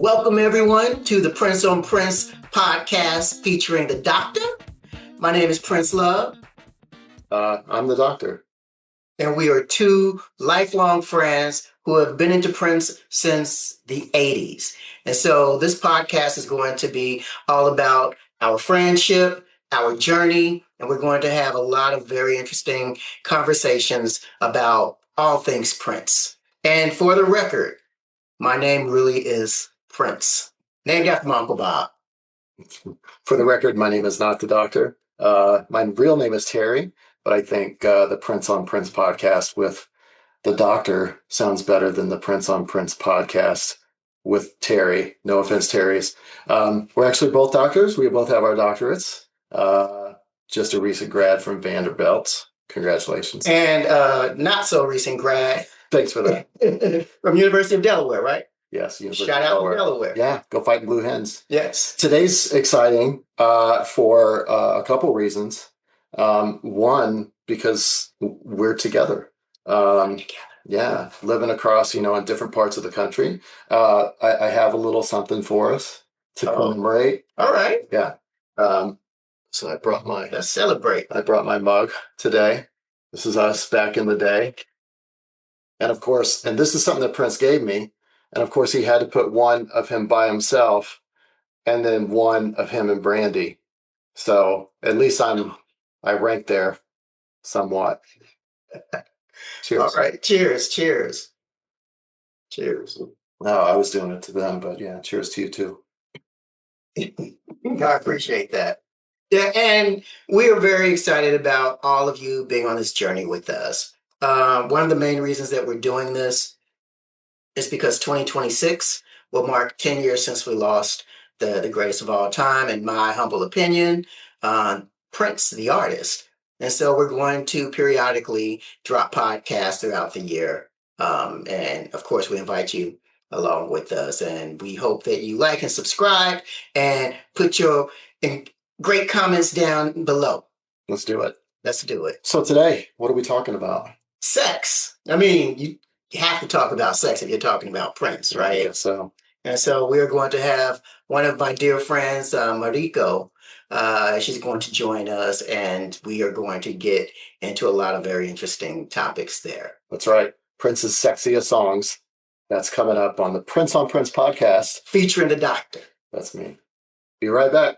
Welcome everyone to the Prince on Prince podcast featuring the Doctor. My name is Prince Love. I'm the Doctor. And we are two lifelong friends who have been into Prince since the 80s. And so this podcast is going to be all about our friendship, our journey, and we're going to have a lot of very interesting conversations about all things Prince. And for the record, my name really is Prince, named after my Uncle Bob. For the record, my name is not the Doctor. My real name is Terry, but I think the Prince on Prince podcast with the Doctor sounds better than the Prince on Prince podcast with Terry. No offense, Terry's. We're actually both doctors. We both have our doctorates. Just a recent grad from Vanderbilt. Congratulations. And not so recent grad. Thanks for that. From University of Delaware, right? Yes. University Shout out to Delaware. Yeah, go fighting Blue Hens. Yes. Today's exciting for a couple reasons. One, because we're together. Yeah, living across, in different parts of the country. I have a little something for us to commemorate. All right. Yeah. So I brought Let's celebrate. I brought my mug today. This is us back in the day. And of course, and this is something that Prince gave me. And of course, he had to put one of him by himself and then one of him and Brandy. So at least I rank there somewhat. Cheers. All right. Cheers. Cheers. Cheers. No, I was doing it to them, but yeah, cheers to you too. I appreciate that. Yeah, and we are very excited about all of you being on this journey with us. One of the main reasons that we're doing this is because 2026 will mark 10 years since we lost the greatest of all time, in my humble opinion, Prince, the artist. And so we're going to periodically drop podcasts throughout the year. And of course, we invite you along with us. And we hope that you like and subscribe and put your great comments down below. Let's do it. Let's do it. So today, what are we talking about? Sex. I mean, you have to talk about sex if you're talking about Prince, right? Yeah, so. And so we're going to have one of my dear friends, Mariko. She's going to join us, and we are going to get into a lot of very interesting topics there. That's right. Prince's sexiest songs. That's coming up on the Prince on Prince podcast. Featuring the Doctor. That's me. Be right back.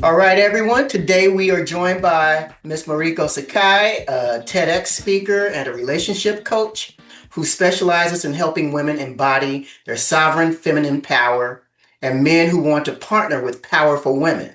All right, everyone. Today we are joined by Miss Mariko Sakai, a TEDx speaker and a relationship coach who specializes in helping women embody their sovereign feminine power and men who want to partner with powerful women.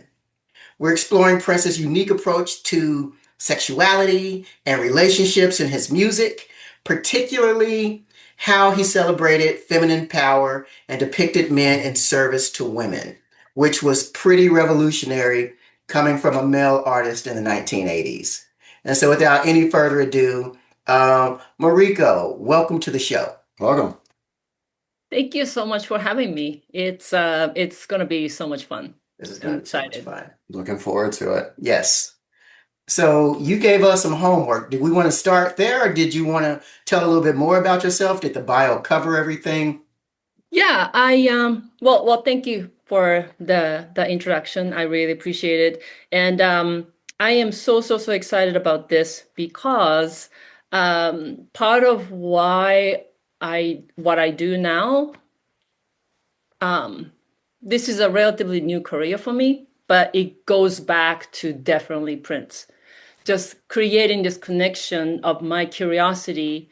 We're exploring Prince's unique approach to sexuality and relationships in his music, particularly how he celebrated feminine power and depicted men in service to women, which was pretty revolutionary coming from a male artist in the 1980s. And so without any further ado, Mariko, welcome to the show. Welcome. Thank you so much for having me. It's going to be so much fun. This is going to be so much fun. Looking forward to it. Yes. So you gave us some homework. Do we want to start there, or did you want to tell a little bit more about yourself? Did the bio cover everything? Yeah, well, thank you for the introduction. I really appreciate it. And I am so excited about this because part of what I do now, this is a relatively new career for me, but it goes back to definitely Prince. Just creating this connection of my curiosity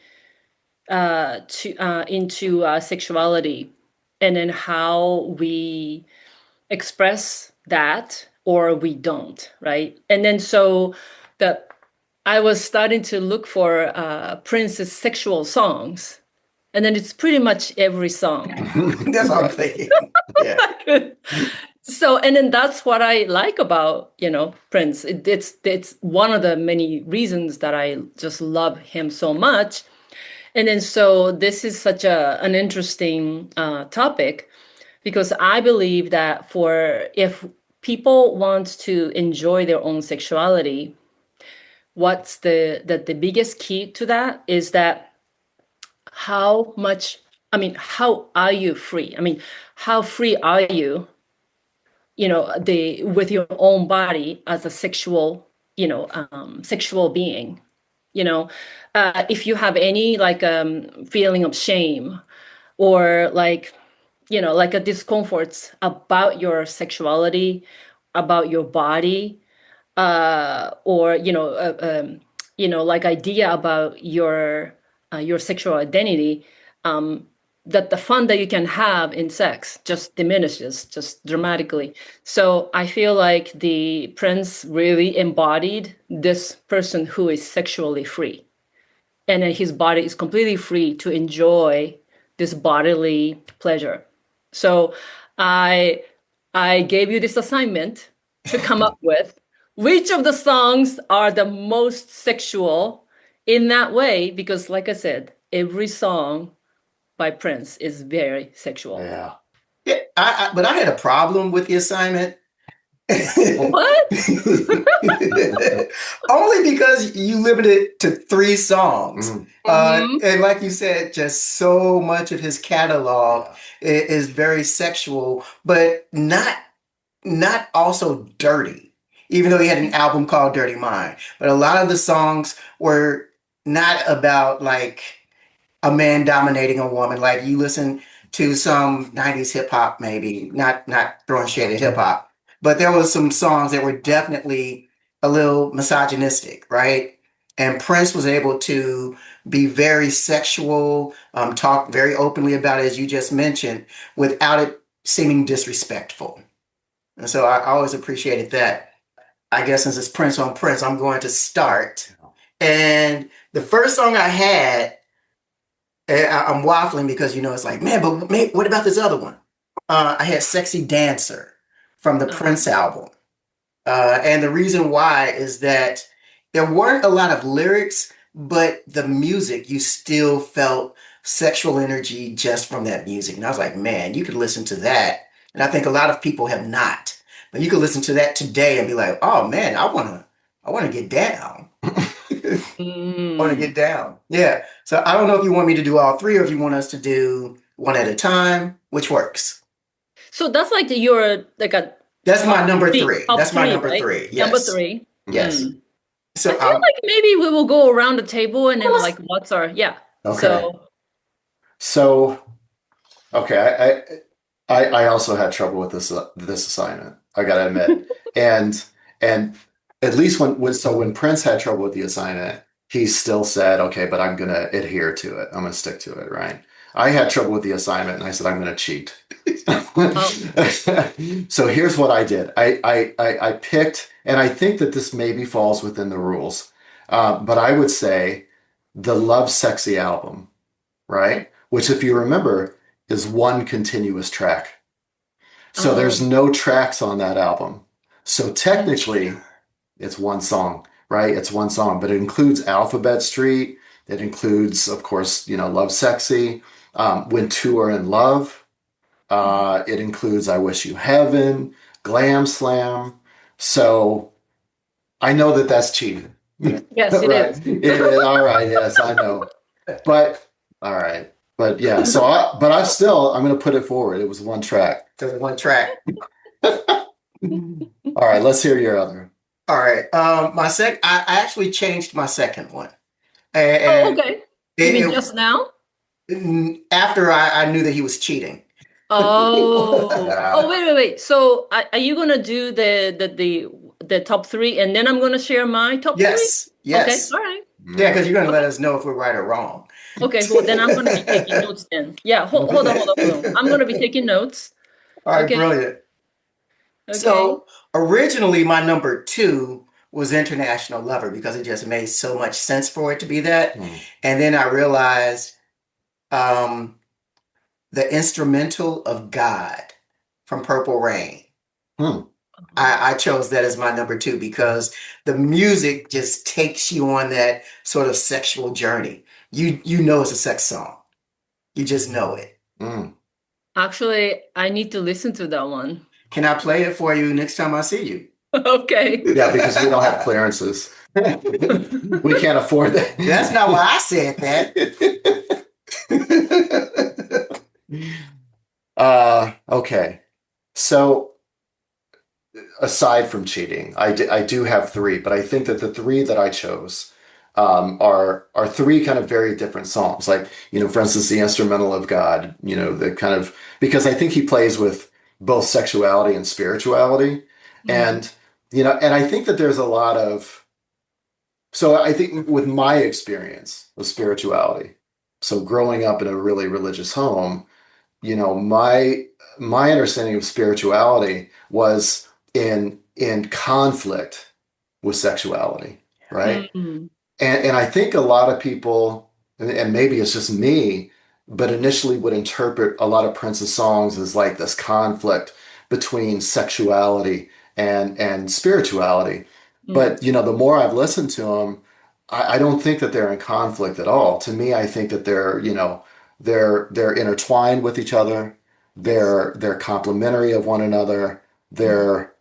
into sexuality, and then how we express that or we don't, right? And then so I was starting to look for Prince's sexual songs, and then it's pretty much every song. That's what I'm thinking. Yeah. So, and then that's what I like about, Prince. It's one of the many reasons that I just love him so much. And then so this is such an interesting topic, because I believe that if people want to enjoy their own sexuality, what's the biggest key to that is that how much, I mean, how are you free? I mean, how free are you, with your own body as a sexual being? If you have any like feeling of shame or like a discomfort about your sexuality, about your body, or like idea about your sexual identity, that the fun that you can have in sex just diminishes just dramatically. So I feel like the prince really embodied this person who is sexually free, and then his body is completely free to enjoy this bodily pleasure. So I I gave you this assignment to come up with which of the songs are the most sexual in that way, because like I said, every song by Prince is very sexual. Yeah. Yeah, but I had a problem with the assignment. What? Only because you limited it to 3 songs. Mhm. And like you said, just so much of his catalog is very sexual, but not also dirty. Even though he had an album called Dirty Mind. But a lot of the songs were not about like a man dominating a woman. Like you listen to some 90s hip hop, maybe, not throwing shade at hip hop, but there was some songs that were definitely a little misogynistic, right? And Prince was able to be very sexual, talk very openly about it, as you just mentioned, without it seeming disrespectful. And so I always appreciated that. I guess since it's Prince on Prince, I'm going to start. And the first song I had, I'm waffling because it's like, man, but what about this other one? I had Sexy Dancer from the Prince album. And the reason why is that there weren't a lot of lyrics, but the music, you still felt sexual energy just from that music. And I was like, man, you could listen to that. And I think a lot of people have not. But you could listen to that today and be like, oh man, I wanna get down. I want to get down. Yeah. So I don't know if you want me to do all three or if you want us to do one at a time, which works. So that's like your like a That's my number three. top That's my three, number right? three. Number Yes. three. Yes. I So feel like maybe we will go around the table and then like what's our Okay. So okay, I also had trouble with this assignment. I gotta admit, and at least when Prince had trouble with the assignment, he still said, "Okay, but I'm gonna adhere to it. I'm gonna stick to it." Right? I had trouble with the assignment, and I said, "I'm gonna cheat." So here's what I did. I picked, and I think that this maybe falls within the rules, but I would say the Love Sexy album, right? Which, if you remember, is one continuous track. So there's no tracks on that album. So technically, it's one song, right? It's one song, but it includes Alphabet Street. It includes, of course, Love Sexy, When Two Are in Love. It includes I Wish You Heaven, Glam Slam. So I know that that's cheating. Yes, it right. is. All right. Yes, I know. But all right. But yeah. So I'm going to put it forward. It was one track. there's one track. All right. Let's hear your other. All right. I actually changed my second one. And okay. You mean just now? after I knew that he was cheating. Oh, wait. So are you gonna do the top three, and then I'm gonna share my top Yes. three? Yes. Okay, all right. Yeah, because you're going to let us know if we're right or wrong. Okay, well then I'm gonna be taking notes then. Yeah, hold on. I'm gonna be taking notes. All right, Okay. brilliant. Okay. So originally my number 2 was International Lover because it just made so much sense for it to be that. And then I realized the instrumental of God from Purple Rain. I chose that as my number 2 because the music just takes you on that sort of sexual journey. You know it's a sex song. You just know it. Actually, I need to listen to that one. Can I play it for you next time I see you? Okay. Yeah, because we don't have clearances. We can't afford that. That's not why I said that. Okay. So aside from cheating, I do have three, but I think that the three that I chose are three kind of very different songs. Like, for instance, the instrumental of God, the kind of, because I think he plays with both sexuality and spirituality. And, and I think that there's a lot of, so I think with my experience of spirituality, so growing up in a really religious home, my understanding of spirituality was in conflict with sexuality, right? Mm. And I think a lot of people, and maybe it's just me, but initially would interpret a lot of Prince's songs as like this conflict between sexuality and spirituality. Mm. But the more I've listened to them, I don't think that they're in conflict at all. To me, I think that they're intertwined with each other. They're complementary of one another. They're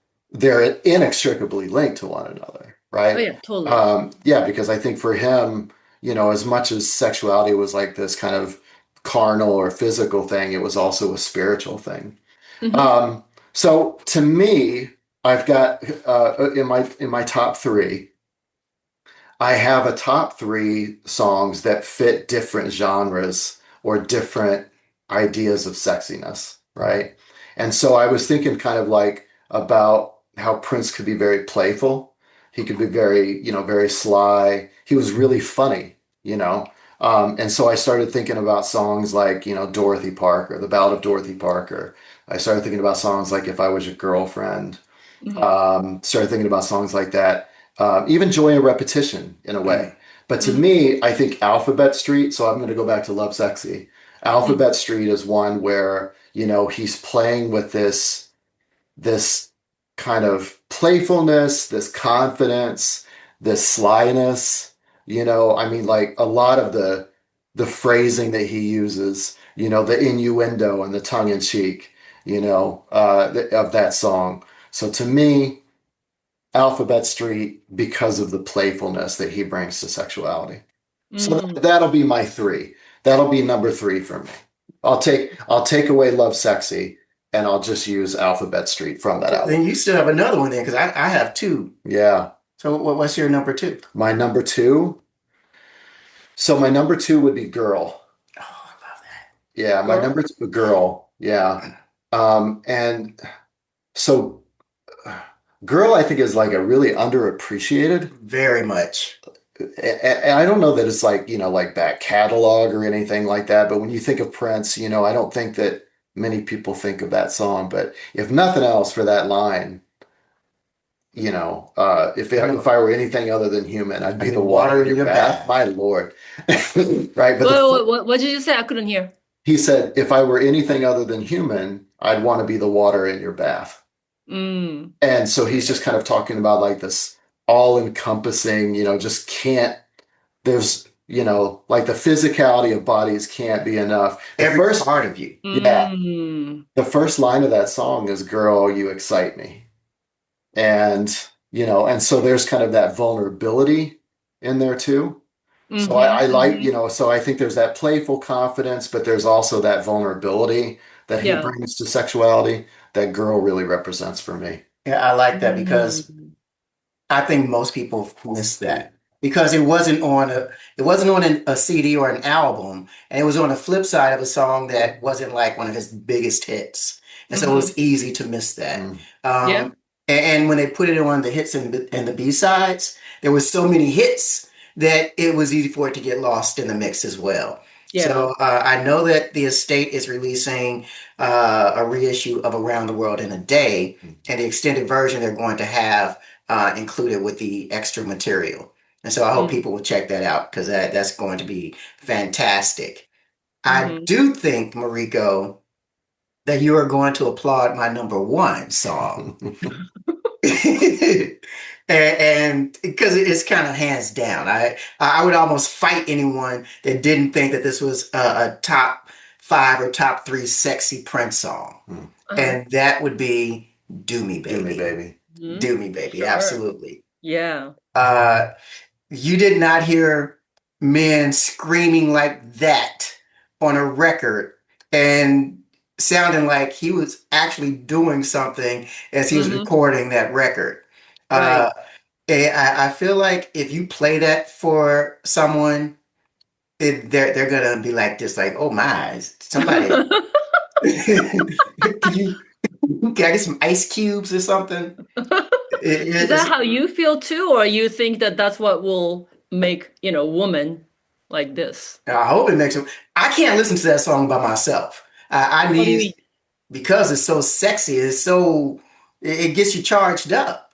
inextricably linked to one another, Oh right? yeah, totally. Yeah, because I think for him, as much as sexuality was like this kind of carnal or physical thing, it was also a spiritual thing. Hmm. Um, so to me, I've got in my top three, I have a top three songs that fit different genres or different ideas of sexiness, right? And so I was thinking kind of like about how Prince could be very playful. He could be very, very sly. He was really funny, you know. And so I started thinking about songs like, Dorothy Parker, The Ballad of Dorothy Parker. I started thinking about songs like If I Was Your Girlfriend. Hmm. Started thinking about songs like that. Even Joy and Repetition in a way. But to Hmm. me, I think Alphabet Street, so I'm going to go back to Love Sexy. Alphabet Street is one where, he's playing with this kind of playfulness, this confidence, this slyness. I mean, like a lot of the phrasing that he uses, the innuendo and the tongue in cheek, of that song. So to me, Alphabet Street because of the playfulness that he brings to sexuality. So Mm. that'll be my three. That'll be number three for me. I'll take away Love Sexy and I'll just use Alphabet Street from that album. Then you still have another one then, because I have two. Yeah. So what's your number two? My number two. So my number two would be Girl. Oh, I love that. Yeah, my Girl. number two, Girl. Yeah. And so Girl, I think is like a really underappreciated. Very much. And I don't know that it's like, like back catalog or anything like that, but when you think of Prince, I don't think that many people think of that song. But if nothing else for that line, if I were anything other than human, I'd be the water in your bath. My Lord. Right. But What did you say? I couldn't hear. he said, if I were anything other than human, I'd want to be the water in your bath. Mm. And so he's just kind of talking about like this all encompassing, just can't, there's, like the physicality of bodies can't be enough. Every part of you. Yeah. Mm. The first line of that song is, Girl, you excite me. And, and so there's kind of that vulnerability in there too. So Hmm. I like, Hmm. so I think there's that playful confidence, but there's also that vulnerability that he Yeah. brings to sexuality that Girl really represents for me. Yeah, I like that because Mm. I think most people miss that because it wasn't on a CD or an album, and it was on the flip side of a song that wasn't like one of his biggest hits, and so it Hmm. was easy to miss that. Mm. Yeah. And when they put it on the hits and the B sides, there was so many hits that it was easy for it to get lost in the mix as well. Yeah. So I know that the estate is releasing a reissue of Around the World in a Day, and the extended version they're going to have included with the extra material. And so I hope Mm. people will check that out because that's going to be fantastic. I Hmm. do think, Mariko, that you are going to applaud my number one song. And because it's kind of hands down, I would almost fight anyone that didn't think that this was a top five or top three sexy Prince song, Uh-huh. and that would be "Do Me, Do me, Baby." baby. Hmm. Do Me, Baby. Sure. Absolutely. Yeah. Uh, you did not hear men screaming like that on a record and sounding like he was actually doing something as he was Mm-hmm. recording that record. Right. Uh, I feel like if you play that for someone, they're gonna be like this, like, oh my, somebody, could you can I get some ice cubes or something? Is that It's, how you feel too, or you think that that's what will make, women like this? I hope it makes them. I can't listen to that song by myself. I What do you need mean? because it's so sexy. It's so it gets you charged up.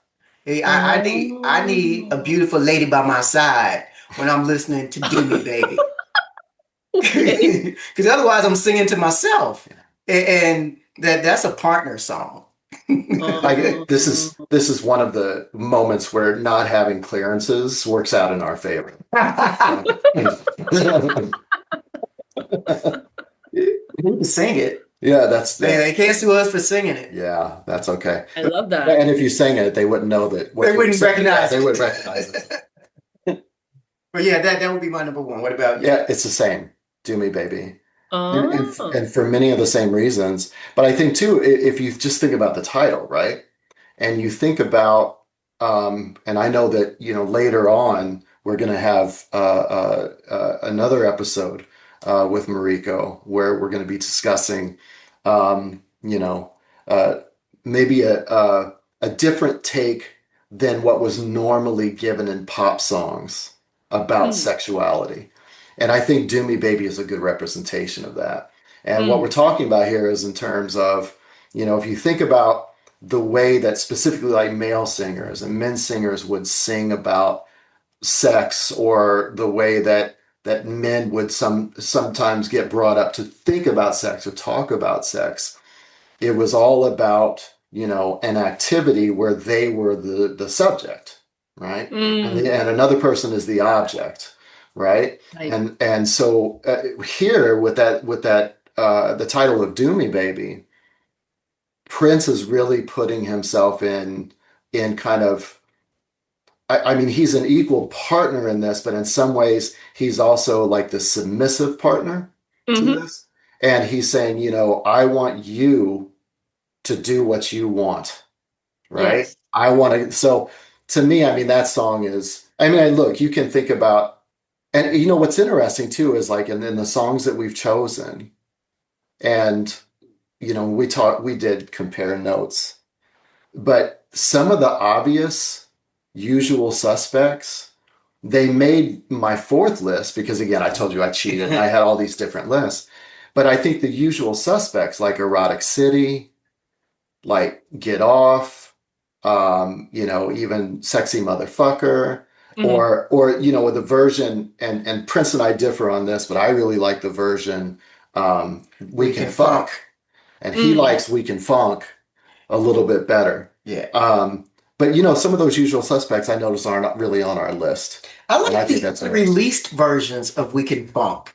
I need a Oh, beautiful lady by my side when I'm listening to "Do Me Baby," okay. because otherwise I'm singing to myself, and that's a partner song. Like Um, this is one of the moments where not having clearances works out in our favor. We can sing it. Yeah, that's They can't sue us for singing it. yeah, that's okay. I love that. And if you sang it, they wouldn't know that what They you were wouldn't saying. Yeah, recognize they it. would recognize it. But yeah, that would be my number one. What about you? Yeah, it's the same. Do me, baby. Oh. And for many of the same reasons. But I think too, if you just think about the title, right? And you think about, and I know that, later on we're going to have another episode with Mariko where we're going to be discussing, um, you know, uh, maybe a different take than what was normally given in pop songs about Mm, sexuality. And I think Do Me Baby is a good representation of that. And what we're mm, talking about here is in terms of, if you think about the way that specifically like male singers and men singers would sing about sex, or the way that men would sometimes get brought up to think about sex or talk about sex, it was all about, an activity where they were the subject, right? mm. And another person is the object, right? Right. And so here with that the title of Do Me Baby, Prince is really putting himself in kind of, I mean, he's an equal partner in this, but in some ways he's also like the submissive partner to Mm-hmm. this. And he's saying, I want you to do what you want, right? Yes. I want to. So to me, I mean, that song is, I mean, look, you can think about, and what's interesting too is like in the songs that we've chosen, and, we did compare notes, but some of the obvious usual suspects, they made my fourth list because, again, I told you I cheated. I had all these different lists. But I think the usual suspects like Erotic City, like Get Off, even Sexy Motherfucker, Mm-hmm. or the version, and Prince and I differ on this, but I really like the version We Can Funk. And he Mm. likes We Can Funk a little bit better. Yeah. But some of those usual suspects I notice are not really on our list. I And I like think the that's interesting. released versions of We Can Funk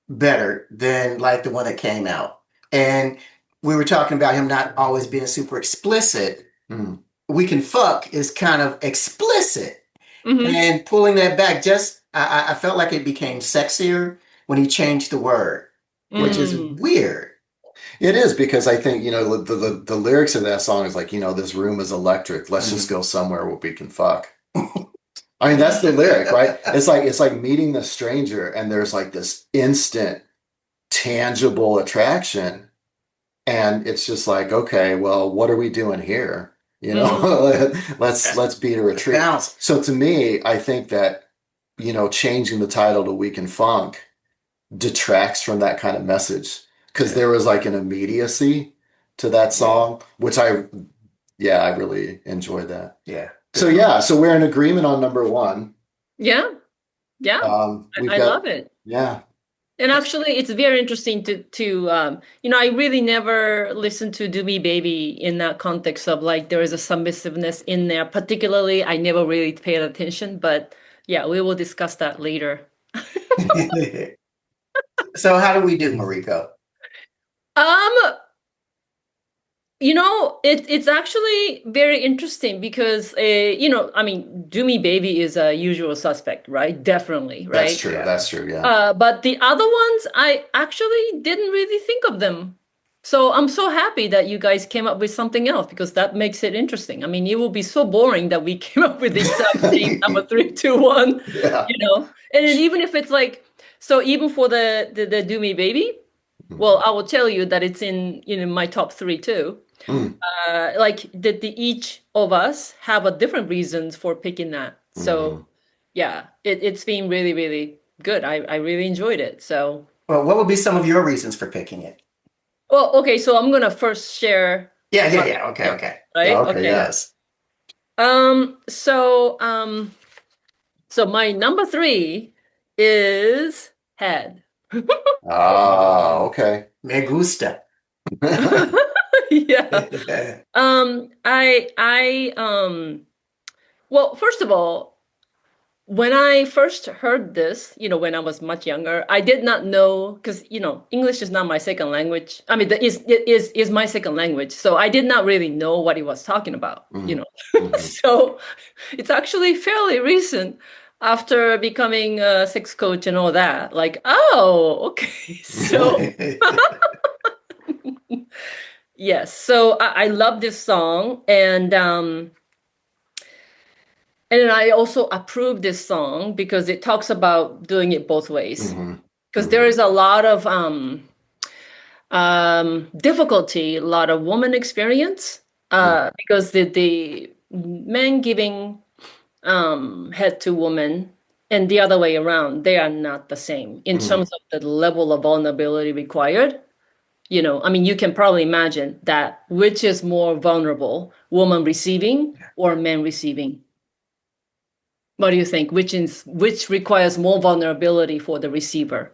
better than like the one that came out. And we were talking about him not always being super explicit. Mm. We Can Fuck is kind of explicit. Mm-hmm. And pulling that back, just I felt like it became sexier when he changed the word, which is Mm. weird. It is, because I think, the lyrics of that song is like, this room is electric. Let's just Mhm. go somewhere where we can fuck. I mean, that's the lyric, right? It's like meeting the stranger and there's like this instant tangible attraction. And it's just like, okay, well, what are we doing here? Mm. Let's beat a retreat. Bounce. So to me, I think that, changing the title to We Can Funk detracts from that kind of message, because there was like an immediacy to that song, which I really enjoyed that. Yeah. So we're in agreement on number one. Yeah. Yeah. We've I got, love it. yeah. And actually, it's very interesting to I really never listened to Do Me Baby in that context of like there is a submissiveness in there. Particularly, I never really paid attention, but yeah, we will discuss that later. So how do we do, Mariko? Um, it's actually very interesting because, I mean, Do Me Baby is a usual suspect, right? Definitely, That's right? true. Yeah. That's true. Yeah. But the other ones, I actually didn't really think of them So I'm so happy that you guys came up with something else because that makes it interesting. I mean, it will be so boring that we came up with the exact same number 3, 2, 1, Yeah. you know. And then even if it's like, so even for the Do Me Baby, Mhm. well, I will tell you that it's in my top three too. Mm, Like the each of us have a different reasons for picking that. So mhm. yeah, it's been really, really good. I really enjoyed it. So Well, what would be some of your reasons for picking it? well, okay, so I'm gonna first share Yeah, yeah, my yeah. Okay, yeah, okay. right? Okay, Okay. yes. Um, so um so my number three is head. Ah, okay. Me gusta. Yeah. Well, first of all, when I first heard this, when I was much younger, I did not know because English is not my second language. I mean, it is my second language, so I did not really know what he was talking about. Mhm, mhm. So it's actually fairly recent after becoming a sex coach and all that. Like, oh, okay. So yes, so I love this song, and then I also approve this song because it talks about doing it both ways. Mhm, Because there mhm, is a lot of difficulty, a lot of woman experience, mhm, because the men giving head to woman and the other way around, they are not the same in mhm. terms of the level of vulnerability required. I mean, you can probably imagine that which is more vulnerable, woman receiving or men receiving. What do you think? Which requires more vulnerability for the receiver,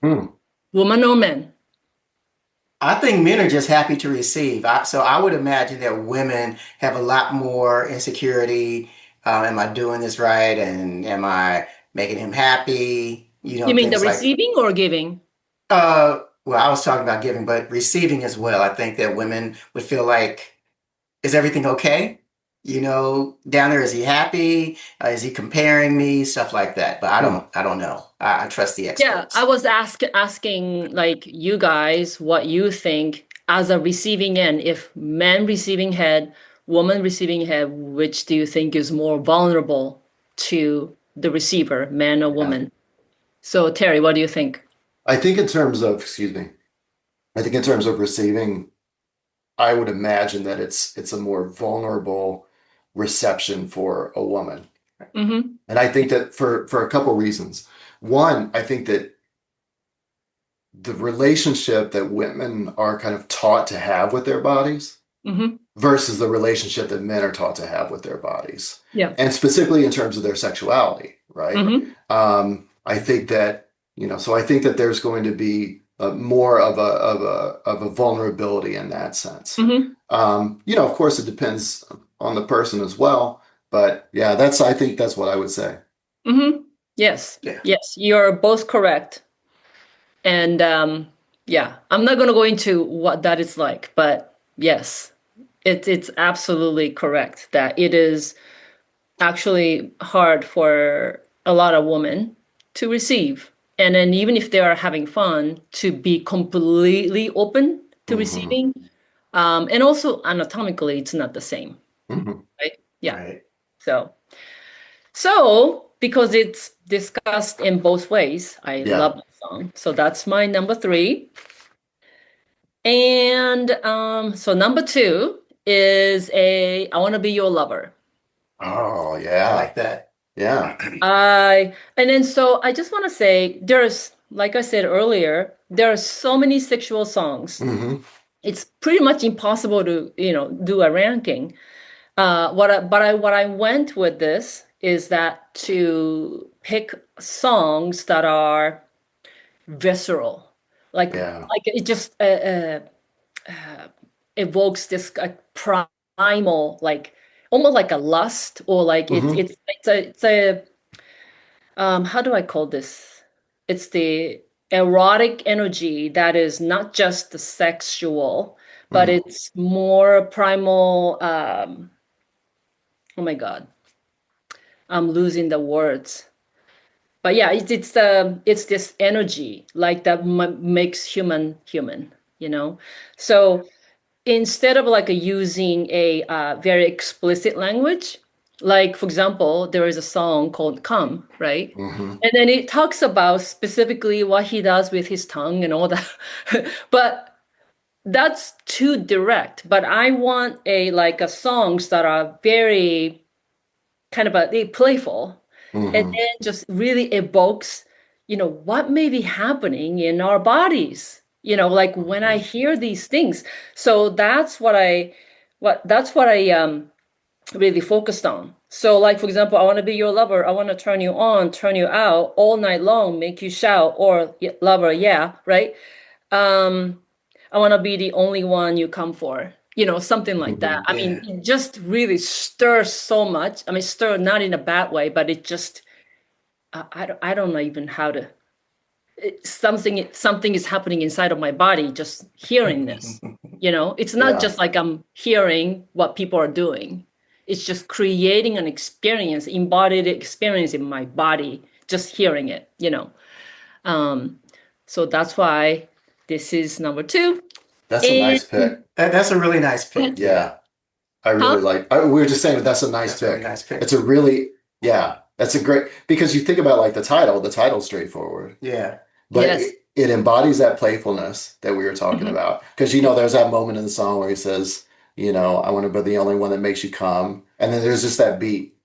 Hmm. woman or man? I think men are just happy to receive. So I would imagine that women have a lot more insecurity. Am I doing this right? And am I making him happy? You mean the Things like, receiving or giving? well, I was talking about giving, but receiving as well. I think that women would feel like, is everything okay? Down there, is he happy? Is he comparing me? Stuff like that. But Hmm. I don't know. I trust the Yeah, I experts. was asking like you guys what you think as a receiving end. If man receiving head, woman receiving head, which do you think is more vulnerable to the receiver, man or Yeah. woman? So Terry, what do you think? I think in terms of, excuse me, I think in terms of receiving, I would imagine that it's a more vulnerable reception for a woman. Mm-hmm. And I think that for a couple reasons. One, I think that the relationship that women are kind of taught to have with their bodies Mm-hmm. versus the relationship that men are taught to have with their bodies, Yeah. and specifically in terms of their sexuality, right? Mm-hmm. I think that so I think that there's going to be more of a vulnerability in that sense. Mm-hmm. Of course, it depends on the person as well, but yeah, I think that's what I would say. Mm-hmm. Yes. Yeah. Yes, you're both correct. And yeah, I'm not going to go into what that is like, but yes, it's absolutely correct that it is actually hard for a lot of women to receive. And then even if they are having fun, to be completely open to Hmm. receiving. And also anatomically, it's not the same, Hmm. right? Yeah. Right. So because it's discussed in both ways, I Yeah. love the song. So that's my number three. And so number two is I Want to Be Your Lover. Oh I yeah. like that. Yeah. And then so I just want to say there's, like I said earlier, there are so many sexual songs. Hmm. It's pretty much impossible to, do a ranking. What I went with this is that to pick songs that are visceral, like Yeah. it just evokes this primal, like almost like a lust, or like it's Hmm. it's it's a how do I call this? It's the erotic energy that is not just the sexual, but Hmm. it's more primal. Oh my God, I'm losing the words. But yeah, it's this energy like that makes human human. you know? So instead of like using a very explicit language, like for example, there is a song called Come, right? Mm-hmm. And then it talks about specifically what he does with his tongue and all that. But that's too direct. But I want a songs that are very kind of they playful, and Mm-hmm. then just really evokes, what may be happening in our bodies, like when I hear these things. So that's what I really focused on. So like for example, I want to be your lover, I want to turn you on, turn you out all night long, make you shout, or lover, yeah, right? um I want to be the only one you come for, something like that. Mm-hmm. I mean, Yeah. it just really stirs so much. I mean, stir not in a bad way, but it just, I don't know even how to. Something is happening inside of my body just hearing this. It's not Yeah. just like I'm hearing what people are doing. It's just creating an experience, embodied experience in my body, just hearing it. Um, so that's why this is number two. That's a And nice pick. That's a really nice pick. Yeah. Yeah. I huh? really like. We were just saying that's a nice That's a really pick. nice pick. It's a really, yeah. That's a great, because you think about like the title. The title's straightforward, Yeah. but Yes. it embodies that playfulness that we were talking Mhm. about. Because there's that moment in the song where he says, I want to be the only one that makes you come, and then there's just that beat,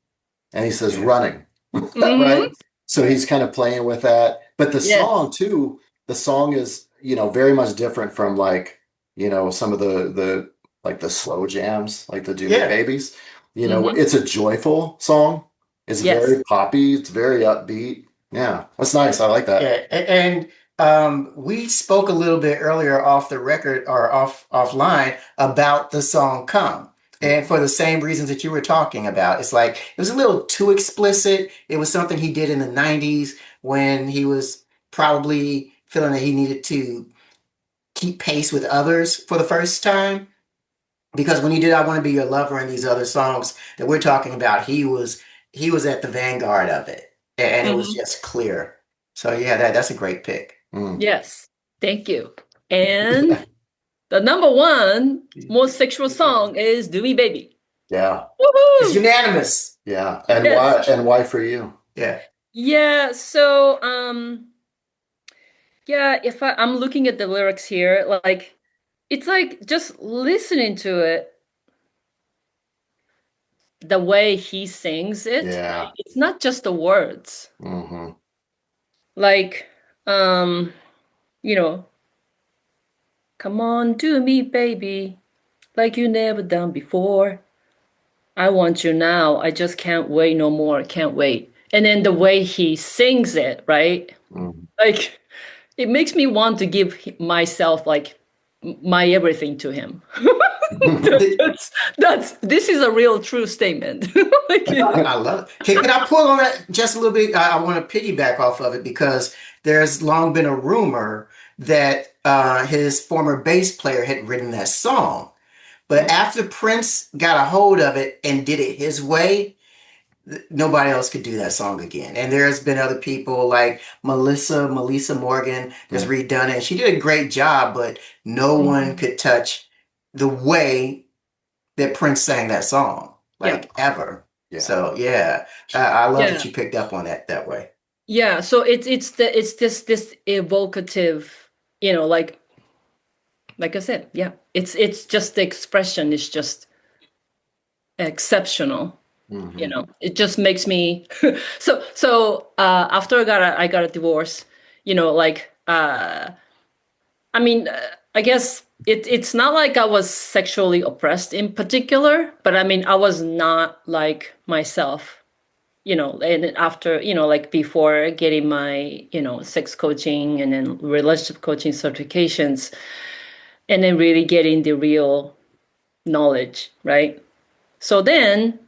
and he says Yeah. running, Mhm. right? So he's kind of playing with that. But the Yes. song too, the song is, very much different from like, some of the like the slow jams, like the Do Me Yeah. Babies. Mhm. It's a joyful song. It's Yes. very poppy. It's very upbeat. Yeah, that's nice. I like that. Yeah. And we spoke a little bit earlier off the record or offline about the song Come. And for the same reasons that you were talking about, it's like it was a little too explicit. It was something he did in the 90s when he was probably feeling that he needed to keep pace with others for the first time. Because when he did I Want to Be Your Lover and these other songs that we're talking about, he was at the vanguard of it. And it was Mhm. just clear. So yeah, that's a great pick. Mm. Yes. Thank you. And the number one most sexual song is Do Me Baby. Yeah, It's Woohoo! unanimous. yeah. And Yes. why? And why for you? Yeah. Yeah, so yeah, if I'm looking at the lyrics here, like it's like just listening to it, the way he sings it, Yeah. like it's not just the words. Hmm. Like, um, you know, come on to me, baby, like you never done before. I want you now. I just can't wait no more. Can't wait. And then the way he sings it, right? Hmm. Like it makes me want to give myself like my everything to him. That's this is a real true statement. Like, I love it. Can I pull on that just a little bit? I want to piggyback off of it because there's long been a rumor that his former bass player had written that song. But after Prince got a hold of it and did it his way, nobody else could do that song again. And there's been other people like Melissa Morgan that's redone it. She did a great job, but no one Mhm. could touch the way that Prince sang that song, Yeah. like ever. Yeah. So yeah, I love that Yeah. you picked up on that way. Yeah. So it's this evocative, like I said, yeah. It's just the expression is just exceptional. Hmm. It just makes me after I got a divorce, like I mean, I guess it's not like I was sexually oppressed in particular, but I mean, I was not like myself, and after, like before getting my, sex coaching and then relationship coaching certifications, and then really getting the real knowledge, right? So then,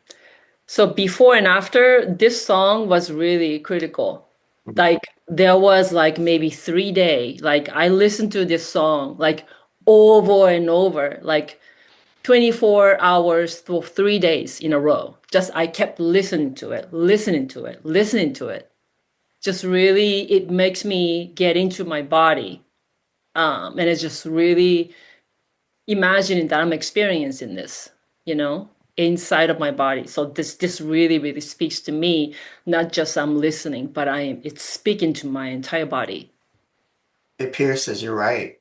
so before and after, this song was really critical. Like there was like maybe 3 day, like I listened to this song like over and over, like 24 hours for 3 days in a row. Just I kept listening to it, listening to it, listening to it. Just really, it makes me get into my body. And it's just really imagining that I'm experiencing this, inside of my body. So this really, really speaks to me, not just I'm listening, but it's speaking to my entire body. It pierces, you're right.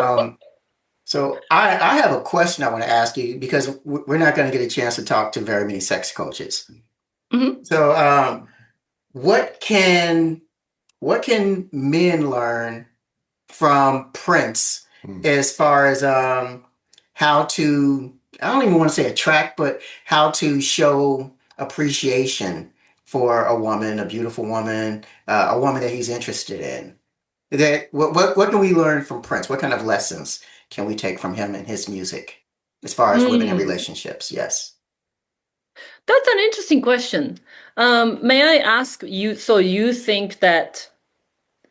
Um, so I have a question I want to ask you because we're not going to get a chance to talk to very many sex coaches. Mhm. So what can what can men learn from Prince as far as how to, I don't even want to say attract, but how to show appreciation for a woman, a beautiful woman, a woman that he's interested in. That what can we learn from Prince? What kind of lessons can we take from him and his music as far as women in Mm. relationships? Yes. That's an interesting question. May I ask you, so you think that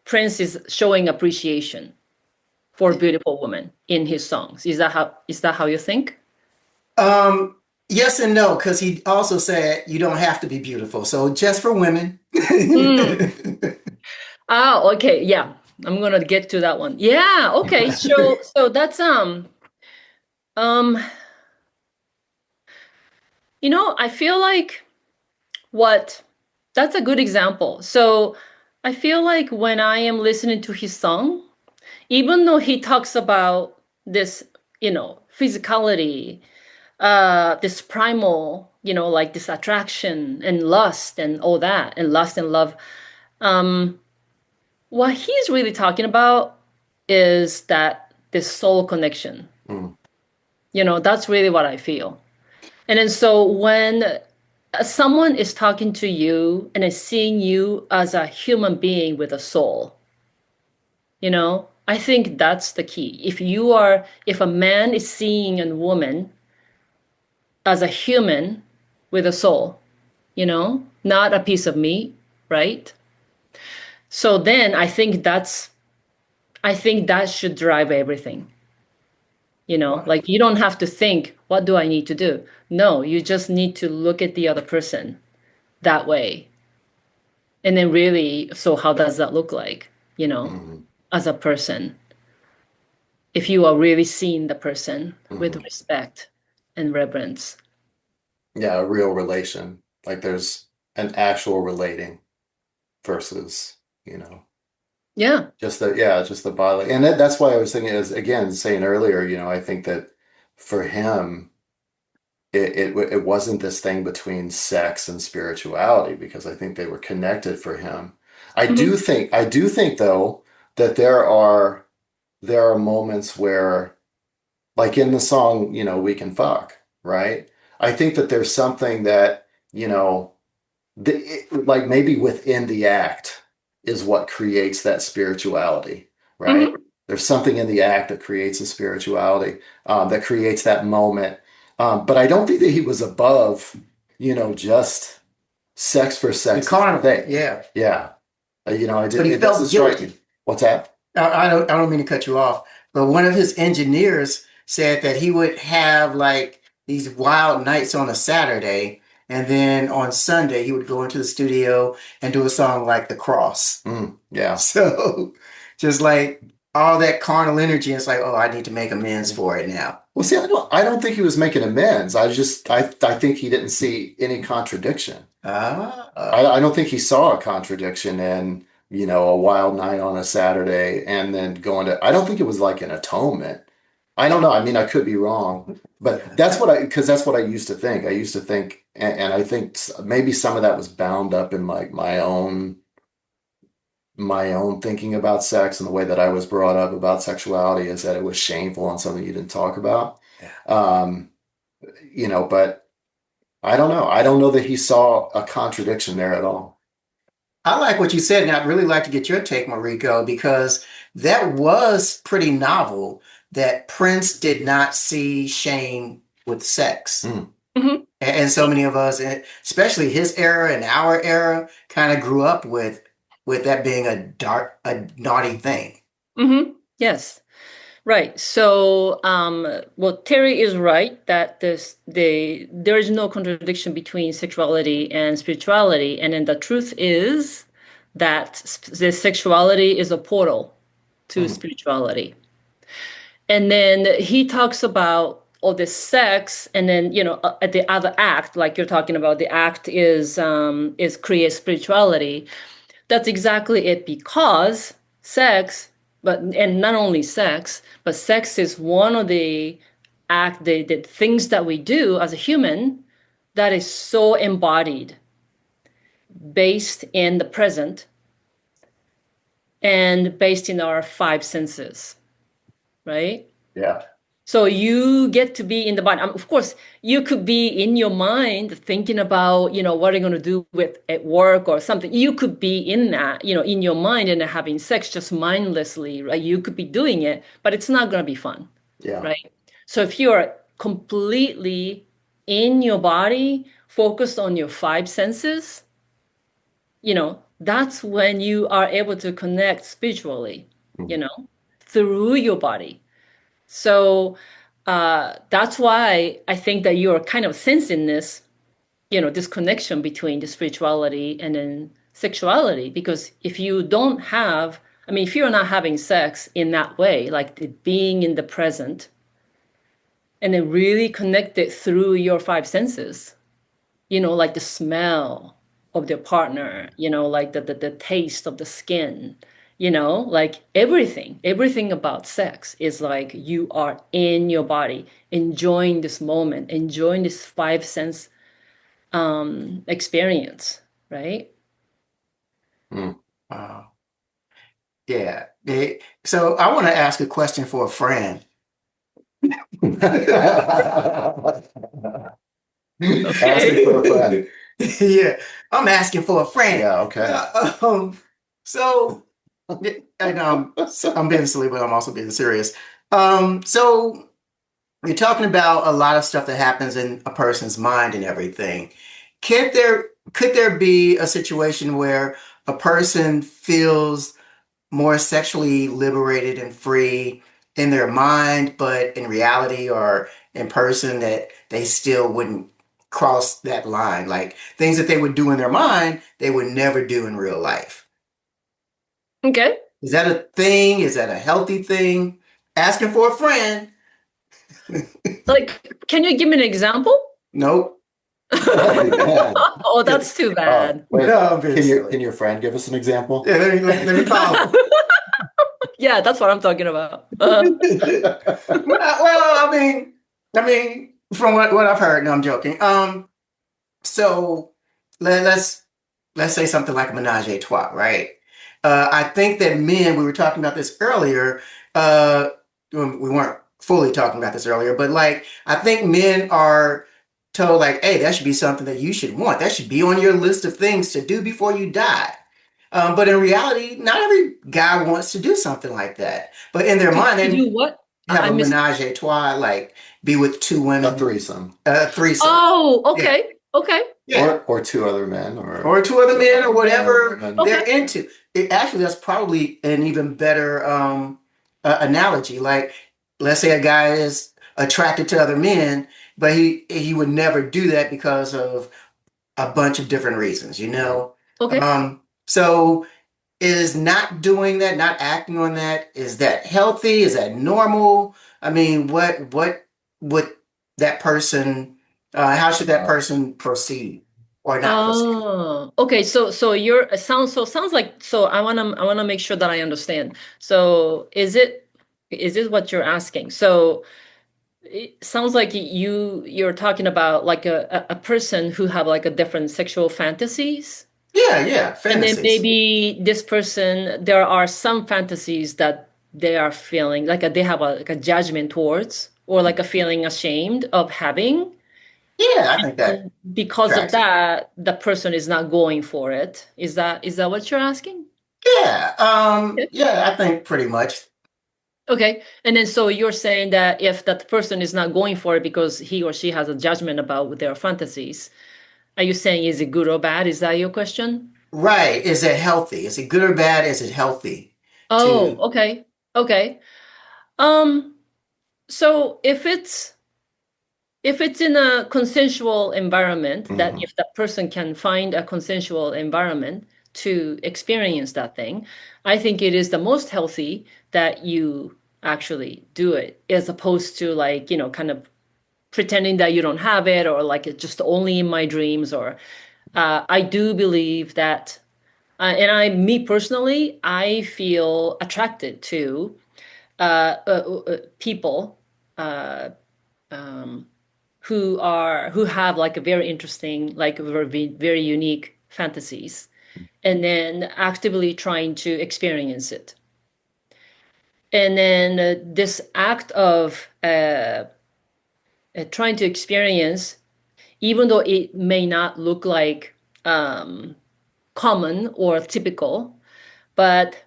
Prince is showing appreciation for beautiful women in his songs? Is that how you think? Um, yes and no, because he also said you don't have to be beautiful. So just for women. Mm. Ah, okay, yeah. I'm gonna get to that one. Yeah, okay. So that's um I feel like what that's a good example. So I feel like when I am listening to his song, even though he talks about this, physicality, this primal, like this attraction and lust and all that, and lust and love, um, what he's really talking about is that this soul connection. Mm. That's really what I feel. And then so when someone is talking to you and is seeing you as a human being with a soul, I think that's the key. If a man is seeing a woman as a human with a soul, not a piece of meat, right? So then I think that should drive everything. Wow. Like you don't have to think, what do I need to do? No, you just need to look at the other person that way. And then really, so how does that look like, Hmm. as a person? If you are really seeing the person with Hmm. respect and reverence. Yeah, a real relation. Like there's an actual relating versus, you know, Yeah. just the bodily. And that's why I was thinking is again saying earlier, I think that for him, it wasn't this thing between sex and spirituality because I think they were connected for him. Hmm. I do think though that there are moments where like in the song, We Can Fuck, right? I think that there's something that, you know, like maybe within the act is what creates that spirituality, right? Hmm. There's something in the act that creates a spirituality, that creates that moment. But I don't think that he was above, just sex for The sex's carnival, sake. yeah. Yeah. But he It doesn't felt strike me. guilty. What's that? I don't mean to cut you off, but one of his engineers said that he would have like these wild nights on a Saturday, and then on Sunday he would go into the studio and do a song like The Cross. Yeah. So just like all that carnal energy, it's like, oh, I need to make amends for it now. Well, see, I don't think he was making amends. I think he didn't see any contradiction. Ah, I don't think he saw a contradiction in, a wild night on a Saturday and then going to, I don't think it was like an atonement. I don't know. I mean, I could be wrong, but yeah. because that's what I used to think. I used to think, and I think maybe some of that was bound up in like my own thinking about sex and the way that I was brought up about sexuality is that it was shameful and something you didn't talk about. Yeah. Um, but I don't know. I don't know that he saw a contradiction there at all. I like what you said, and I'd really like to get your take, Mariko, because that was pretty novel that Prince did not see shame with sex. Mm. Hmm. And so many of us, especially his era and our era, kind of grew up with that being a naughty thing. Hmm. Yes. Right. So, well, Terry is right that there is no contradiction between sexuality and spirituality, and then the truth is that the sexuality is a portal, to spirituality. And then he talks about all this sex, and then at the other act, like you're talking about, the act is create spirituality. That's exactly it, because sex, and not only sex, but sex is one of the things that we do as a human that is so embodied, based in the present, and based in our five senses, right? Yeah. So you get to be in the body. Of course, you could be in your mind thinking about, what are you going to do with at work or something. You could be in that, in your mind and having sex just mindlessly, right? You could be doing it, but it's not going to be fun, Yeah. right? So if you're completely in your body, focused on your five senses, that's when you are able to connect spiritually, through your body. So that's why I think that you're kind of sensing this, this connection between the spirituality and then sexuality. Because if you don't have, if you're not having sex in that way, like being in the present, and then really connect it through your five senses, like the smell of their partner, like the taste of the skin, like everything about sex is like you are in your body, enjoying this moment, enjoying this five sense experience, right? Wow. Yeah. So I want to ask a question for a friend. Asking for a friend. Yeah, I'm asking for a friend. Yeah, okay. So, and I'm being silly, but I'm also being serious. So you're talking about a lot of stuff that happens in a person's mind and everything. Could there be a situation where a person feels more sexually liberated and free in their mind, but in reality or in person that they still wouldn't cross that line? Like things that they would do in their mind, they would never do in real life. Okay. Is that a thing? Is that a healthy thing? Asking for a friend. Like, can you give me an example? Nope. Oh, that's too bad. Wait, No, I'm being silly. can your friend give us an example? Yeah, let me call him. Yeah, that's what I'm talking about. Well, from what I've heard, no, I'm joking. So let's say something like a menage a trois, right? I think that men, we were talking about this earlier. We weren't fully talking about this earlier, but like I think men are told like, hey, that should be something that you should want. That should be on your list of things to do before you die. But in reality, not every guy wants to do something like that. But in their mind, To they do what? have I a missed. menage a trois, like be with two women, A threesome. a threesome. Oh, Yeah. okay. Okay. Yeah. Or two other men Or two other men or whatever women. they're into. Actually, that's probably an even better analogy. Like, let's say a guy is attracted to other men, but he would never do that because of a bunch of different reasons, you know? Okay. So is not doing that, not acting on that, is that healthy? Is that normal? I mean, what would that person, how should that person proceed or not proceed? Oh, okay. So you're it sounds like, so I wanna make sure that I understand. So is it what you're asking? So it sounds like you're talking about like a person who have like a different sexual fantasies. Yeah, And then fantasies. maybe this person, there are some fantasies that they are feeling like they have like a judgment towards, or like a feeling ashamed of having. Yeah, I think that And because of tracks it. that, the person is not going for it. Is that what you're asking? Yeah, Yeah. yeah, I think pretty much. Okay. And then so you're saying that if that person is not going for it because he or she has a judgment about their fantasies, are you saying is it good or bad? Is that your question? Right. Is it healthy? Is it good or bad? Is it healthy Oh, to okay. Okay. Um, so if it's in a consensual environment, that Mhm. if that person can find a consensual environment to experience that thing, I think it is the most healthy that you actually do it, as opposed to like, kind of pretending that you don't have it, or like it's just only in my dreams. Or I do believe that, me personally, I feel attracted to people uh, um, who have like a very interesting, like very unique fantasies, and then actively trying to experience it. And then this act of trying to experience, even though it may not look like common or typical, but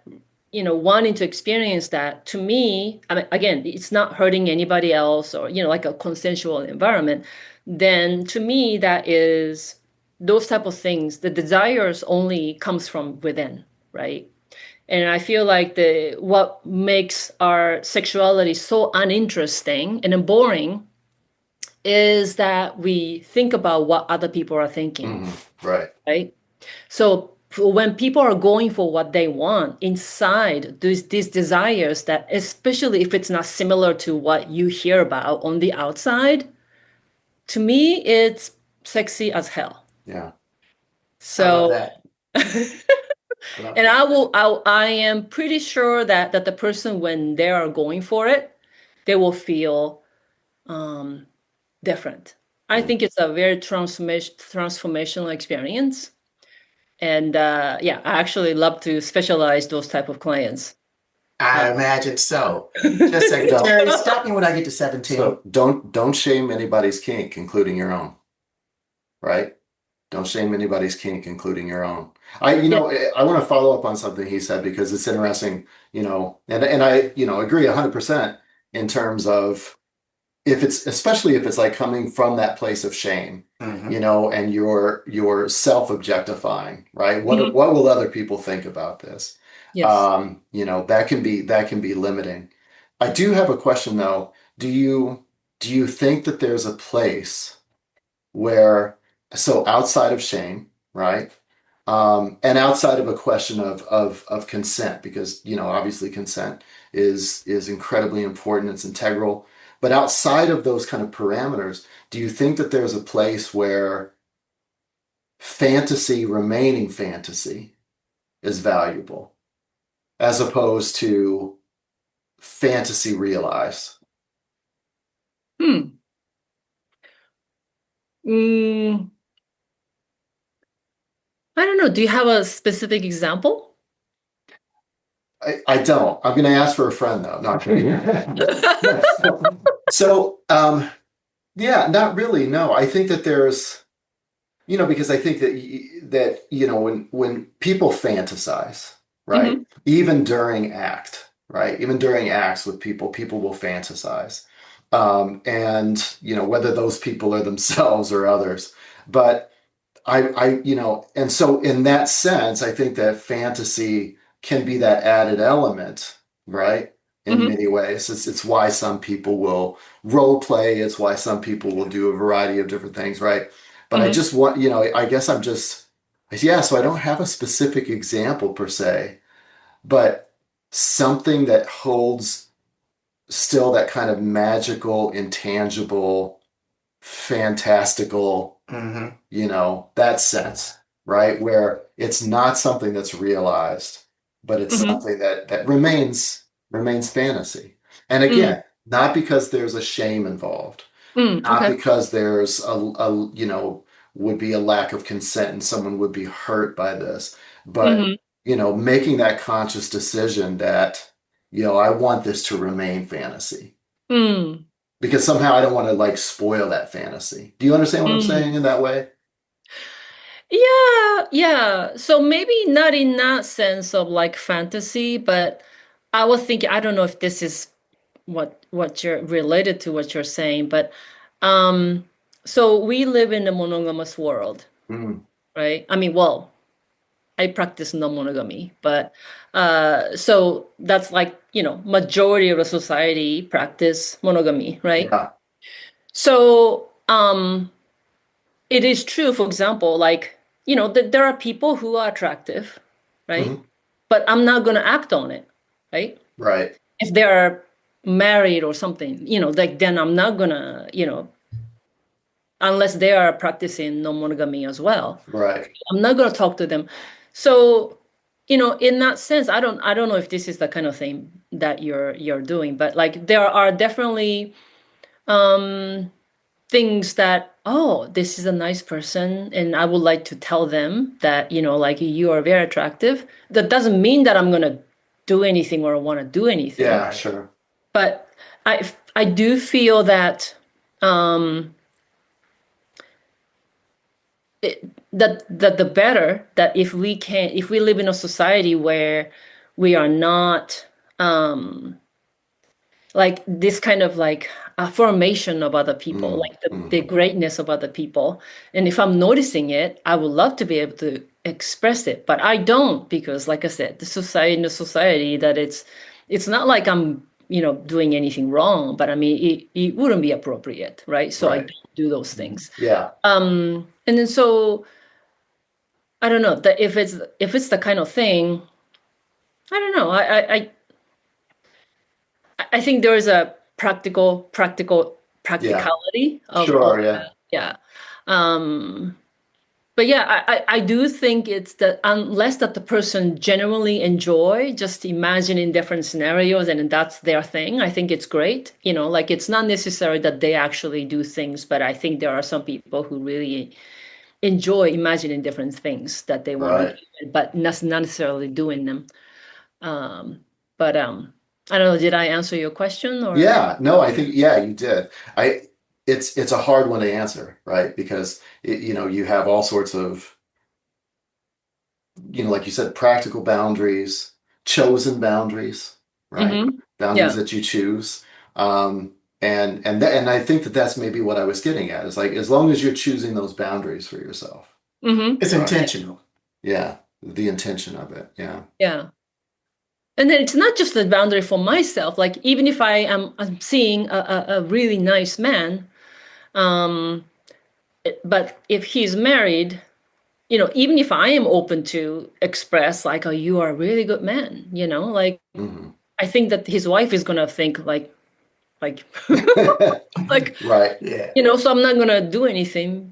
wanting to experience that, to me, I mean, again, it's not hurting anybody else, or like a consensual environment. Then to me, that is those type of things. The desires only comes from within, right? And I feel like the what makes our sexuality so uninteresting and then boring is that we think about what other people are thinking, Right. right? So when people are going for what they want inside these desires, that especially if it's not similar to what you hear about on the outside, to me, it's sexy as hell. Yeah. I love So, that. and I am pretty sure that the person, when they are going for it, they will feel different. I think it's a very transformational experience. And yeah, I actually love to specialize those type of clients. I imagine so. Just a second, Terry, stop me when I get to 17. So don't shame anybody's kink, including your own. Right? Don't shame anybody's kink, including your own. I want to follow up on something he said, because it's interesting, and I, agree 100% in terms of, especially if it's like coming from that place of shame, and you're self-objectifying, right? What will other people think about this? Yes. That can be limiting. I do have a question though. Do you think that there's a place where, so outside of shame, right? And outside of a question of consent, because obviously consent is incredibly important, it's integral. But outside of those kind of parameters, do you think that there's a place where fantasy remaining fantasy is valuable, as opposed to fantasy realized? I don't know. Do you have a specific example? I don't. I'm going to ask for a friend though. Not so, yeah, not really. No, I think that there's, because I think that when people fantasize, right? Even during act, right? Even during acts with people will fantasize, and whether those people are themselves or others, but and so in that sense, I think that fantasy can be that added element, right? In many ways, it's why some people will role play. It's why some people will do a variety of different things, right? But I just want, I guess I'm just, yeah. So I don't have a specific example per se, but something that holds still that kind of magical, intangible, fantastical, that sense, right? Where it's not something that's realized, but it's something that remains fantasy. And again, not because there's a shame involved, not because there's would be a lack of consent and someone would be hurt by this, but making that conscious decision that, I want this to remain fantasy. Because somehow I don't want to like spoil that fantasy. Do you understand what I'm saying in that way? Yeah. So maybe not in that sense of like fantasy, but I was thinking, I don't know if this is what you're related to what you're saying, but so we live in a monogamous world, right? I mean, well, I practice non-monogamy, but so that's like, majority of the society practice monogamy, right? Yeah. So it is true, for example, like, there are people who are attractive, right? Mhm. But I'm not going to act on it, right? Right. If they're married or something, like then I'm not going to, unless they are practicing non-monogamy as well. Right. I'm not going to talk to them. So, in that sense, I don't know if this is the kind of thing that you're doing, but like there are definitely things that, oh, this is a nice person, and I would like to tell them that, like you are very attractive. That doesn't mean that I'm going to do anything or want to do anything. Yeah, sure. But I do feel that that the better that if we live in a society where we are not like this kind of like affirmation of other people, like the greatness of other people. And if I'm noticing it, I would love to be able to express it, but I don't, because like I said, the society that it's not like I'm doing anything wrong, but I mean it wouldn't be appropriate, right? So I Right. don't do those things. Yeah. And then so I don't know that if it's the kind of thing, I don't know. I think there is a practicality of Sure. Yeah. yeah. But yeah, I do think it's that unless that the person genuinely enjoy just imagining different scenarios and that's their thing, I think it's great. Like it's not necessary that they actually do things, but I think there are some people who really enjoy imagining different things that they want to Right. do, but not necessarily doing them. But I don't know, did I answer your question or? Yeah. No, I think you did. I it's a hard one to answer, right? Because you have all sorts of, like you said, practical boundaries, chosen boundaries, right? Mm-hmm. Boundaries Yeah. that you choose. And I think that that's maybe what I was getting at, is like, as long as you're choosing those boundaries for yourself. Mm-hmm. It's intentional. Yeah. The intention of it. Yeah. Yeah. And then it's not just the boundary for myself. Like even if I'm seeing a really nice man, but if he's married, even if I am open to express like, oh, you are a really good man, like Hmm. I think that his wife is gonna think like like Right. Yeah. so I'm not gonna do anything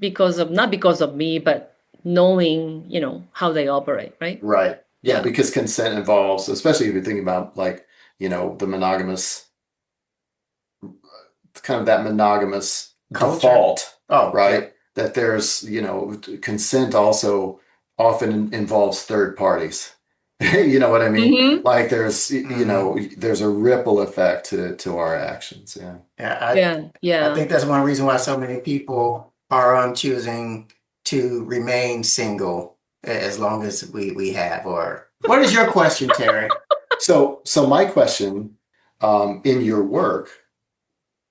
not because of me, but knowing how they operate, right? Right. Yeah, Yeah. because consent involves, especially if you're thinking about like, the monogamous, kind of that monogamous Culture. default, Oh, right? yeah. That there's, consent also often involves third parties. You know what I mean? Mm-hmm. Like there's a ripple effect to our actions. Yeah. Yeah. Yeah. I Yeah. think that's one reason why so many people are choosing to remain single as long as we have. Or what is your question, Terry? So my question, in your work,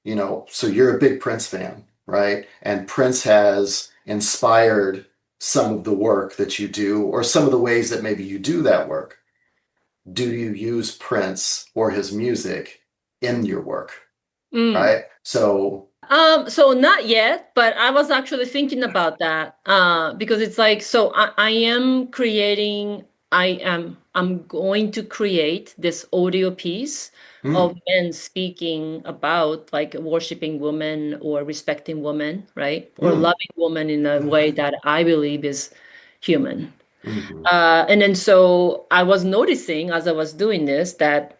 so you're a big Prince fan, right? And Prince has inspired some of the work that you do, or some of the ways that maybe you do that work. Do you use Prince or his music in your work, Mm. right? So, So not yet, but I was actually thinking about that because it's like, so I'm going to create this audio piece of mm, men speaking about like worshiping women or respecting women, right? Or mm, loving women in a way that I believe is human. mm-hmm, And then so I was noticing as I was doing this that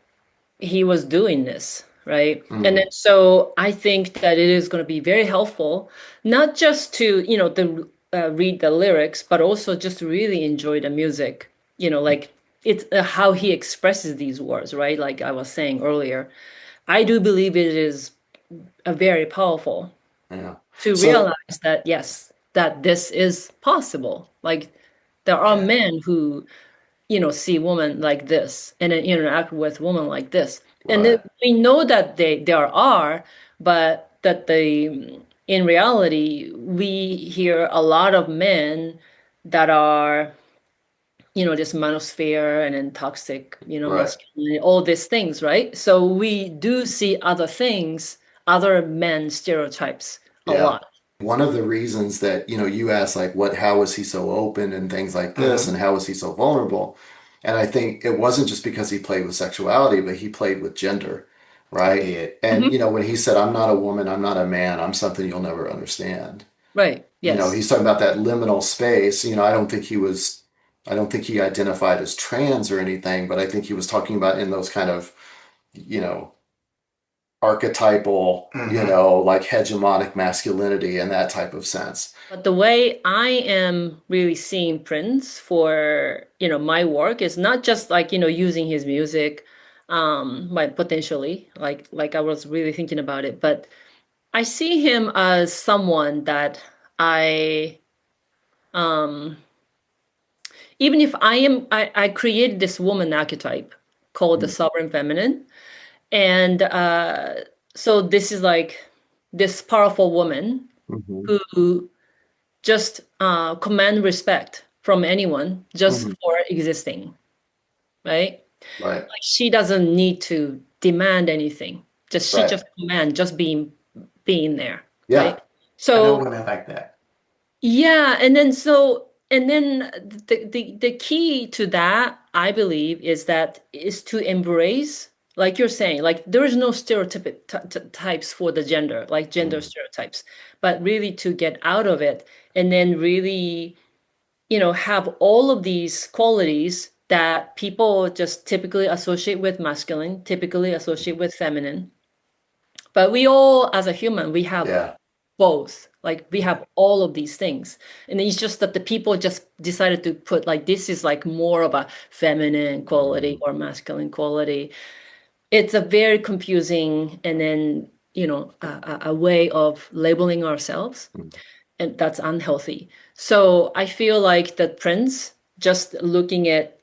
he was doing this, right? And mm, then so I think that it is going to be very helpful, not just to, read the lyrics, but also just to really enjoy the music, like it's how he expresses these words, right? Like I was saying earlier, I do believe it is a very powerful yeah. to So, realize that, yes, that this is possible. Like there are Yeah. men who see women like this and then interact with women like this. And then right, we know that there are, but that in reality, we hear a lot of men that are, just manosphere and then toxic, right, masculinity, all these things, right? So we do see other things, other men stereotypes a yeah. lot. One of the reasons that, you asked like how was he so open and things like this, Mm-hmm. and how was he so vulnerable? And I think it wasn't just because he played with sexuality, but he played with gender, He right? did. And, Hmm. you know, when he said, I'm not a woman, I'm not a man, I'm something you'll never understand. Right. You know, Yes. he's talking about that liminal space. You know, I don't think he identified as trans or anything, but I think he was talking about in those kind of, you know, archetypal, you Hmm. know, like hegemonic masculinity in that type of sense. But the way I am really seeing Prince for, my work is not just like, using his music, like potentially, like I was really thinking about it, but I see him as someone that I, um, even if I created this woman archetype called the sovereign feminine. And so this is like this powerful woman Mm-hmm. who just command respect from anyone just Hmm. for existing, right? Right, Like she doesn't need to demand anything. Just she right. just command just being there, Yeah. right? I know So women like that. yeah, and then the key to that, I believe, is to embrace, like you're saying, like there is no stereotypic types for the gender, like gender Mm-hmm. stereotypes, but really to get out of it and then really, have all of these qualities that people just typically associate with masculine, typically associate with feminine. But we all, as a human, we have Yeah. both. Like we have all of these things. And it's just that the people just decided to put like this is like more of a feminine quality Mm-hmm. or masculine quality. It's a very confusing and then, a way of labeling ourselves, and that's unhealthy. So I feel like that Prince, just looking at,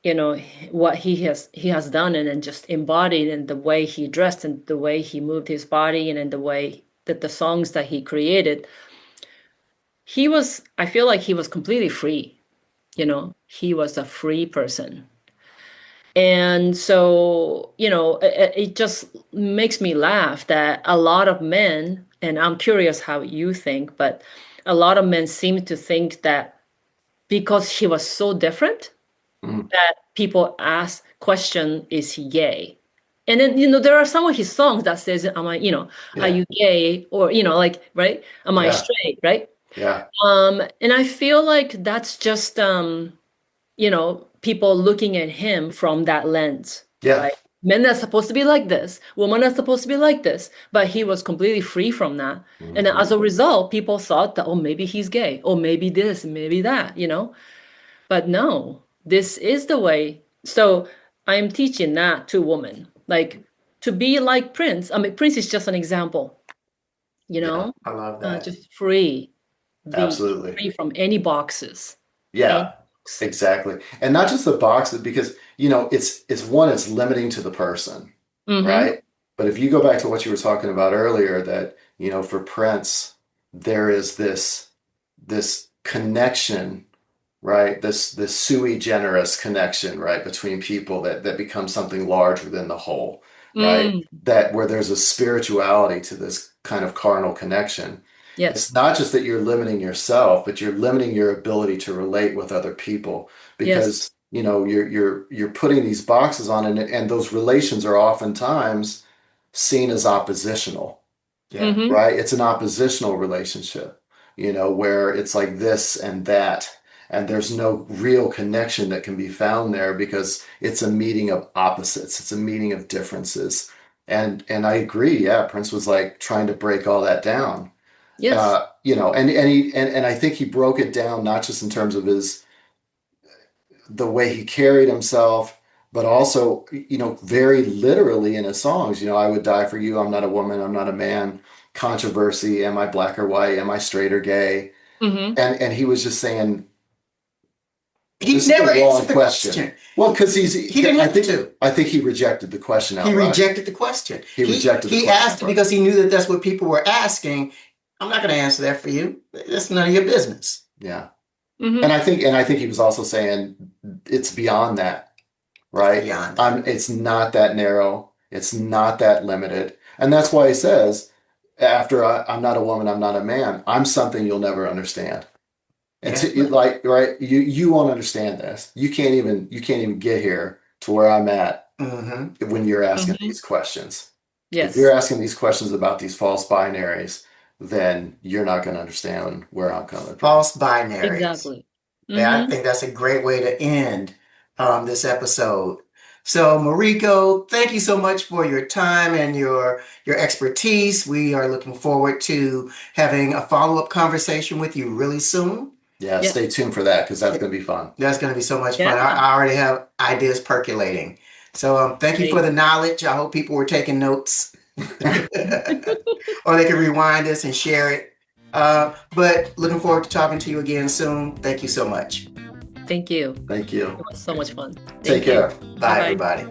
what he has done and then just embodied and the way he dressed and the way he moved his body and then the way that the songs that he created, I feel like he was completely free, he was a free person. And so, it just makes me laugh that a lot of men, and I'm curious how you think, but a lot of men seem to think that because he was so different, Mm-hmm. that people ask question, is he gay? And then, there are some of his songs that says, are Yeah. you gay? Or, like, right? Am I Yeah. straight? Right? Yeah. And I feel like that's just people looking at him from that lens, Yeah. right? Men are supposed to be like this, women are supposed to be like this, but he was completely free from that. And then Mm-hmm. as a result, people thought that, oh, maybe he's gay, or maybe this, maybe that. But no, this is the way. So I'm teaching that to women, like to be like Prince. I mean, Prince is just an example, you Yeah. know, I love that. just free, be Absolutely. free from any boxes. Yeah. Any box. Exactly. And not just the boxes, because, you know, it's one, it's limiting to the person, Mm-hmm. right? But if you go back to what you were talking about earlier, that, you know, for Prince, there is this connection, right? This sui generis connection, right, between people that becomes something larger than the whole, right? Mm, That where there's a spirituality to this kind of carnal connection. It's yes. not just that you're limiting yourself, but you're limiting your ability to relate with other people Yes. because, you know, you're putting these boxes on, and those relations are oftentimes seen as oppositional, Yeah. Mm-hmm. right? It's an oppositional relationship, you know, where it's like this and that, and there's no real connection that can be found there because it's a meeting of opposites, it's a meeting of differences. And I agree, yeah, Prince was like trying to break all that down. Yes. You know, and I think he broke it down not just in terms of his the way he carried himself, but also, you know, very literally in his songs. You know, I would die for you. I'm not a woman. I'm not a man. Controversy. Am I black or white? Am I straight or gay? Mm-hmm. And he was just saying, He this is the never wrong answered the question. question. Well, because He didn't have to. I think he rejected the question He outright. rejected the question. He rejected the He question asked it outright. because he knew that that's what people were asking. I'm not going to answer that for you. That's none of your business. Yeah. Mm-hmm. And I think he was also saying it's beyond that, It's right? beyond that. It's not that narrow. It's not that limited. And that's why he says, I'm not a woman, I'm not a man. I'm something you'll never understand. And Yeah. to, like, right, you won't understand this. You can't even get here to where I'm at Mm-hmm. when you're asking Mhm. these questions. If you're Yes. asking these questions about these false binaries, then you're not going to understand where I'm coming from. False binaries. Exactly. Yeah, I Hmm. think that's a great way to end this episode. So, Mariko, thank you so much for your time and your expertise. We are looking forward to having a follow-up conversation with you really soon. Yeah, Yeah. stay tuned for that because that's going to be fun. That's going to be so much fun. Yeah. I already have ideas percolating. So, thank you for Great. the knowledge. I hope people were taking notes, or they can rewind this and share it. But looking forward to talking to you again soon. Thank you so much. Thank you. Thank It you. was so much fun. Take Thank you. care. Bye, Bye-bye.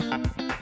everybody.